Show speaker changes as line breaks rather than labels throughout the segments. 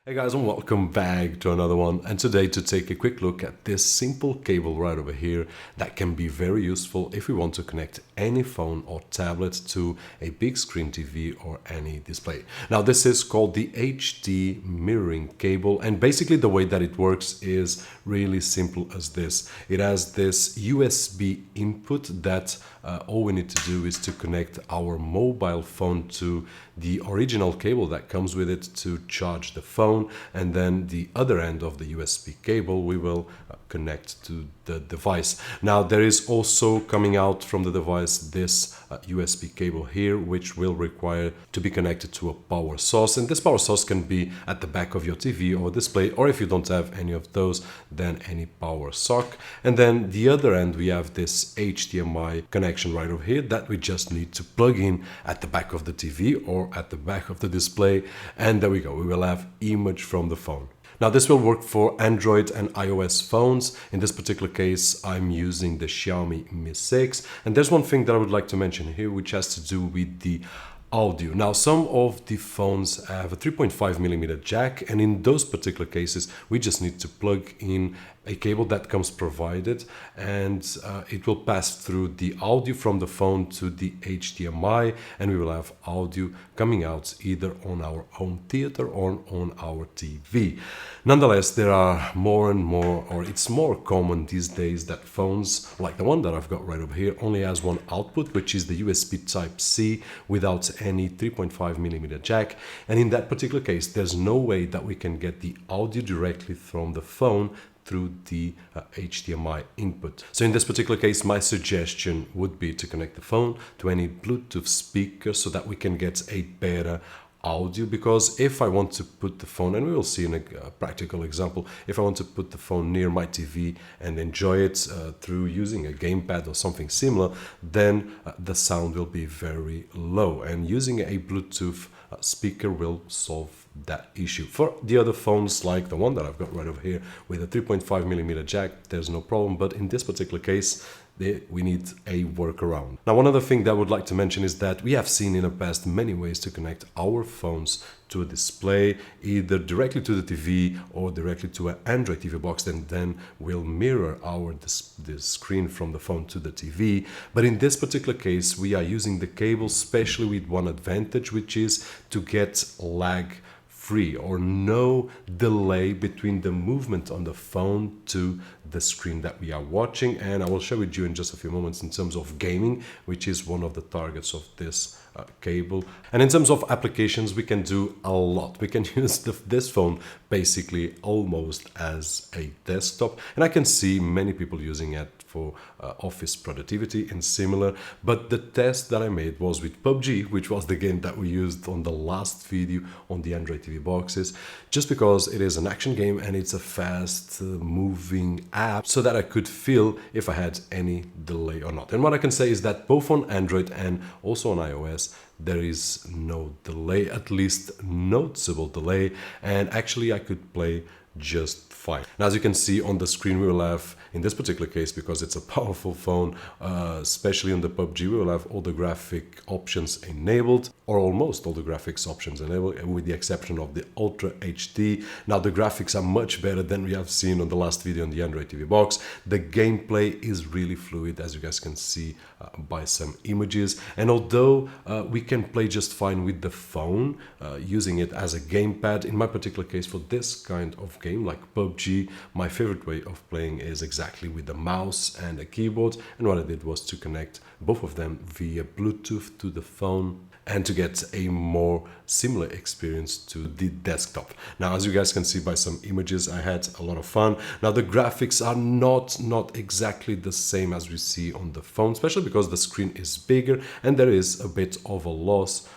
Hey guys, and welcome back to another one. And today to take a quick look at this simple cable right over here that can be very useful if we want to connect any phone or tablet to a big screen TV or any display. Now this is called the HD mirroring cable, and basically the way that it works is really simple as this. It has this USB input that all we need to do is to connect our mobile phone to the original cable that comes with it to charge the phone, and then the other end of the USB cable we will connect to the device. Now there is also coming out from the device this USB cable here, which will require to be connected to a power source, and this power source can be at the back of your TV or display, or if you don't have any of those, then any power sock. And then the other end we have this HDMI connection right over here that we just need to plug in at the back of the TV or at the back of the display, and there we go, we will have image from the phone. Now this will work for Android and iOS phones. In this particular case, I'm using the Xiaomi Mi 6. And there's one thing that I would like to mention here, which has to do with the audio. Now some of the phones have a 3.5mm jack, and in those particular cases, we just need to plug in a cable that comes provided, and it will pass through the audio from the phone to the HDMI, and we will have audio coming out either on our home theater or on our TV. Nonetheless, there are more and more, or it's more common these days, that phones like the one that I've got right over here only has one output, which is the USB Type-C without any 3.5mm jack, and in that particular case there's no way that we can get the audio directly from the phone through the HDMI input. So in this particular case, my suggestion would be to connect the phone to any Bluetooth speaker so that we can get a better audio, because if I want to put the phone, and we will see in a practical example, if I want to put the phone near my TV and enjoy it through using a gamepad or something similar, then the sound will be very low, and using a Bluetooth speaker will solve that issue. For the other phones like the one that I've got right over here with a 3.5mm jack, there's no problem, but in this particular case we need a workaround. Now one other thing that I would like to mention is that we have seen in the past many ways to connect our phones to a display, either directly to the TV or directly to an Android TV box, and then we'll mirror the screen from the phone to the TV. But in this particular case we are using the cable, especially with one advantage, which is to get lag free or no delay between the movement on the phone to the screen that we are watching. And I will share with you in just a few moments in terms of gaming, which is one of the targets of this cable. And in terms of applications, we can do a lot. We can use this phone basically almost as a desktop, and I can see many people using it for office productivity and similar. But the test that I made was with PUBG, which was the game that we used on the last video on the Android TV boxes, just because it is an action game and it's a fast moving app, so that I could feel if I had any delay or not. And what I can say is that both on Android and also on iOS, there is no delay, at least noticeable delay, and actually I could play just fine. Now as you can see on the screen, we will have, in this particular case, because it's a powerful phone, especially on the PUBG, we will have all the graphic options enabled, or almost all the graphics options enabled, with the exception of the Ultra HD. Now the graphics are much better than we have seen on the last video on the Android TV box. The gameplay is really fluid, as you guys can see by some images, and although we can play just fine with the phone using it as a gamepad, in my particular case for this kind of game like PUBG, my favorite way of playing is exactly with the mouse and a keyboard, and what I did was to connect both of them via Bluetooth to the phone and to get a more similar experience to the desktop. Now as you guys can see by some images, I had a lot of fun. Now the graphics are not exactly the same as we see on the phone, especially because the screen is bigger and there is a bit of a loss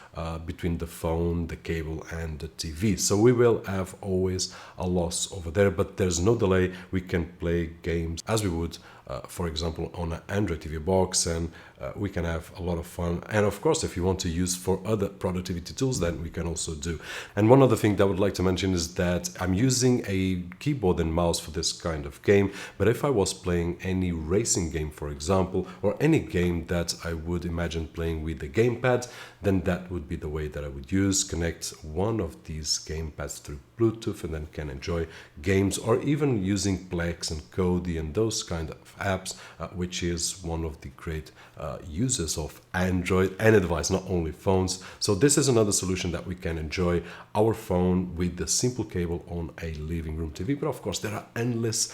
between the phone, the cable and the TV. So we will have always a loss over there, but there's no delay. We can play games as we would for example on an Android TV box, and we can have a lot of fun. And of course, if you want to use for other productivity tools, then we can also do. And one other thing that I would like to mention is that I'm using a keyboard and mouse for this kind of game, but if I was playing any racing game, for example, or any game that I would imagine playing with the gamepad, then that would be the way that I would use. Connect one of these gamepads through Bluetooth and then can enjoy games, or even using Plex and Kodi and those kind of apps, which is one of the great uses of Android, any device, not only phones. So this is another solution that we can enjoy our phone with the simple cable on a living room TV. But of course there are endless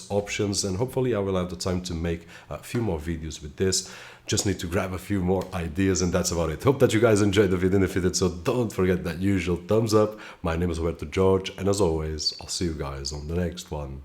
options, and hopefully I will have the time to make a few more videos with this. Just need to grab a few more ideas, and that's about it. Hope that you guys enjoyed the video, and if you did so, don't forget that usual thumbs up. My name is Roberto, and as always, I'll see you guys on the next one.